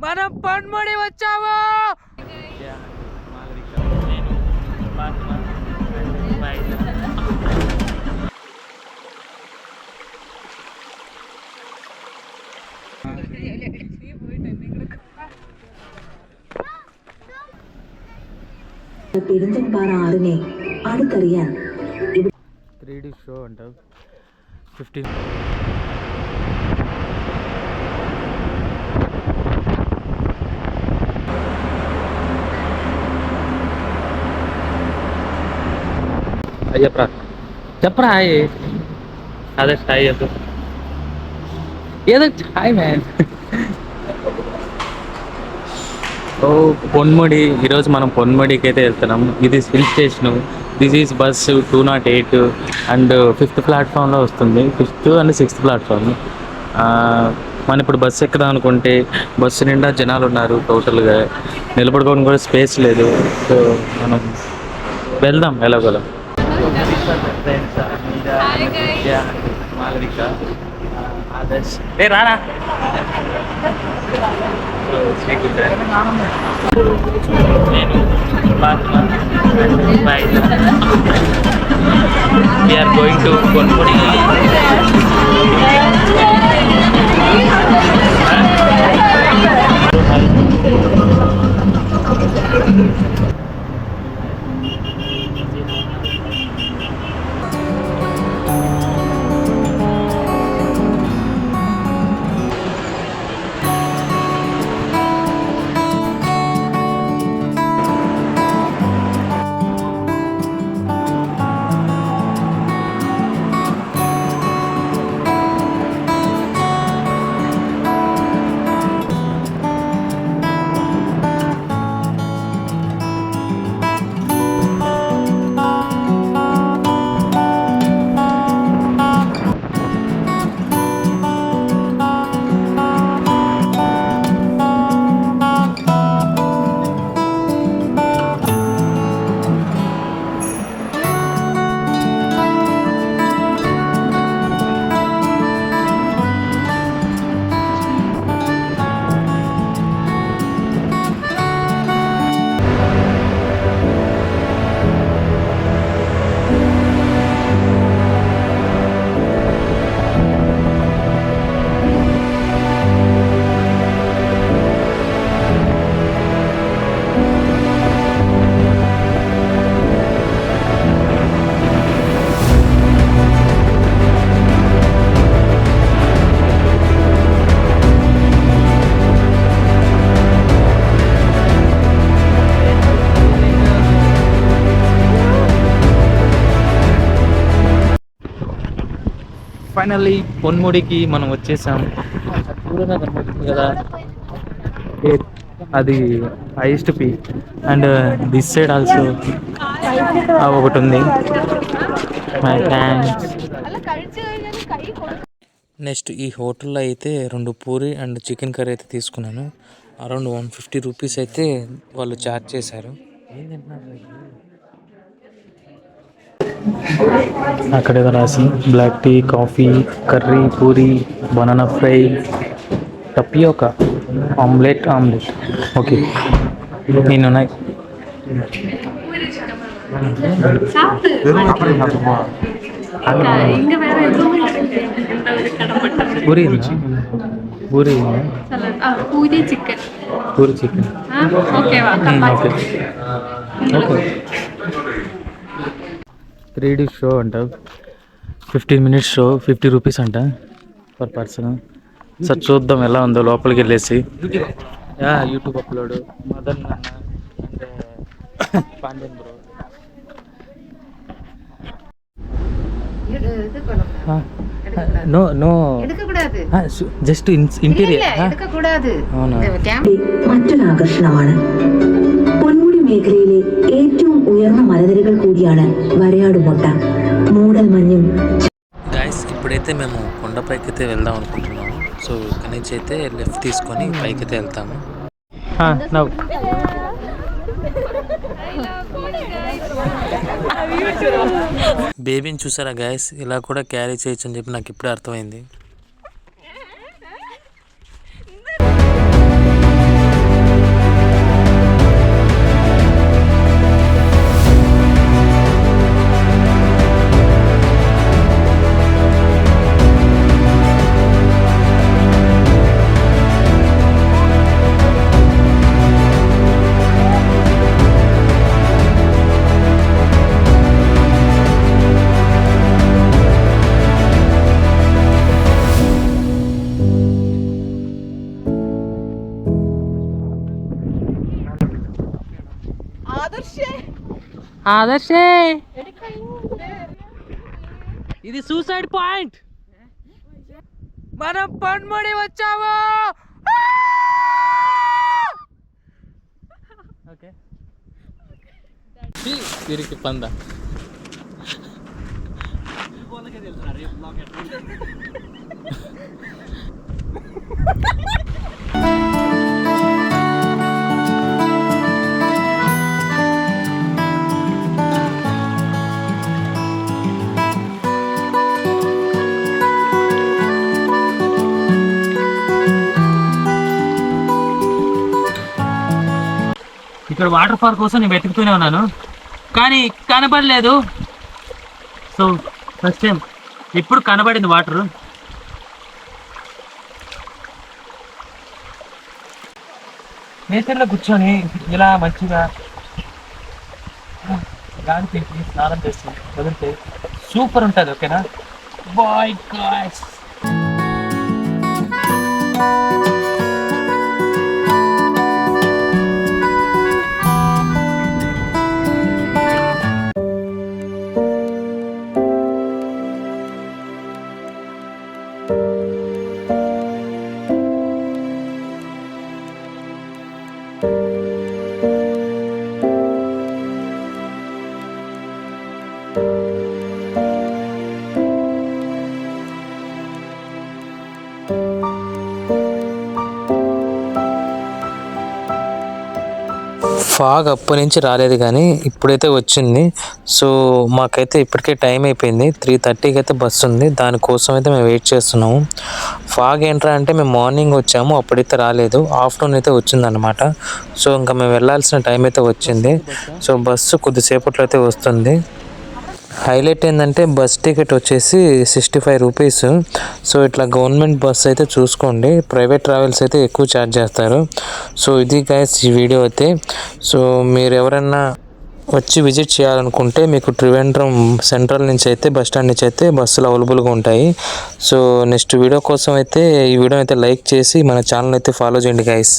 మనం పొన్ముడి వచ్చాము. പെരിന്തൽപ്പാറ ആറിനെ അടുത്തറിയാൻ 3D షో అంట 15 అయ్యప్పరా చెప్పరా అదే హాయ్ చెప్పు ఏదో హాయ్ మ్యాన్. ఓ పొన్ముడి, ఈరోజు మనం పొన్ముడికి అయితే వెళ్తున్నాం. ఇది hill station. This is bus 208 and 5th ప్లాట్ఫామ్లో వస్తుంది. 5th and 6th platform. మనం ఇప్పుడు బస్సు ఎక్కదాం అనుకుంటే బస్సు నిండా జనాలు ఉన్నారు. టోటల్గా నిలబడుకోవడం కూడా స్పేస్ లేదు. సో మనం వెళ్దాం ఎలాగోలా. మాలవిక ఆదర్శ్ రారా. నేను we are going to Ponmudi. Finally పొన్ముడికి మనం వచ్చేసాం. దూరంగా కనబడుతుంది కదా, అది highest peak. And this side also ఒకటి ఉంది. My thanks. నెక్స్ట్ ఈ హోటల్లో అయితే 2 పూరి అండ్ చికెన్ కర్రీ అయితే తీసుకున్నాను. అరౌండ్ 150 రూపీస్ అయితే వాళ్ళు ఛార్జ్ చేశారు. అక్కడ ఏదో రాసి black tea, coffee, curry, puri, banana fry, tapioca, omelette. Okay నేను puri puri chicken okay 3D show అంట, 15 minutes షో, 50 రూపీస్ అంట పర్ పర్సన్. సార్ చూద్దాం ఎలా ఉందో లోపలికి వెళ్ళేసి. యూట్యూబ్ అప్లోడ్ మదన్ నాన్న and Pandyan bro. No no just interior മറ്റൊരു ആകർഷണമാണ്. പൊന്മുടി മേഖലയിലെ ഏറ്റവും ഉയർന്ന മലനിരകൾ കൂടിയാണ് വരയാടുമൊട്ട. മൂടൽ മഞ്ഞും. గైస్ ఇప్పుడైతే మేము కొండపైకి అయితే వెళ్దాం అనుకుంటున్నాము. సో ఇక్కడి నుంచి అయితే లెఫ్ట్ తీసుకొని పైకి అయితే వెళ్తాము. బేబీని చూసారా గైస్, ఇలా కూడా క్యారీ చేయొచ్చు అని చెప్పి నాకు ఇప్పుడే అర్థమైంది. ఆదర్శే ఇది సూసైడ్ పాయింట్. మనం పొన్ముడి వచ్చాము. ఓకే తిరిగి పంద ఇక్కడ వాటర్ ఫాల్ కోసం నేను వెతుకుతూనే ఉన్నాను కానీ కనబడలేదు. సో ఫస్ట్ టైం ఇప్పుడు కనబడింది వాటర్. నేచర్లో కూర్చొని ఇలా మంచిగా గాలి పెట్టి స్నానం చేసి వదిలితే సూపర్ ఉంటుంది. ఓకేనా బాయ్ గాయ్స్. ఫాగ్ అప్పటి నుంచి రాలేదు కానీ ఇప్పుడైతే వచ్చింది. సో మాకైతే ఇప్పటికే టైం అయిపోయింది. 3:30కి అయితే బస్సు ఉంది. దానికోసం అయితే మేము వెయిట్ చేస్తున్నాము. ఫాగ్ ఏంట్రా అంటే మేము మార్నింగ్ వచ్చాము, అప్పుడైతే రాలేదు. ఆఫ్టర్నూన్ అయితే వచ్చిందనమాట. సో ఇంకా మేము వెళ్ళాల్సిన టైం అయితే వచ్చింది. సో బస్సు కొద్దిసేపట్లో అయితే వస్తుంది. హైలైట్ ఏంటంటే బస్ టికెట్ వచ్చేసి 65 రూపీస్. సో ఇట్లా గవర్నమెంట్ బస్ అయితే చూసుకోండి. ప్రైవేట్ ట్రావెల్స్ అయితే ఎక్కువ ఛార్జ్ చేస్తారు. సో ఇది గైస్ ఈ వీడియో అయితే. సో మీరు ఎవరైనా వచ్చి విజిట్ చేయాలనుకుంటే మీకు ట్రివేండ్రం సెంట్రల్ నుంచి అయితే బస్ స్టాండ్ నుంచి అయితే బస్సులు అవైలబుల్గా ఉంటాయి. సో నెక్స్ట్ వీడియో కోసం అయితే ఈ వీడియో అయితే లైక్ చేసి మన ఛానల్ అయితే ఫాలో చేయండి గైస్.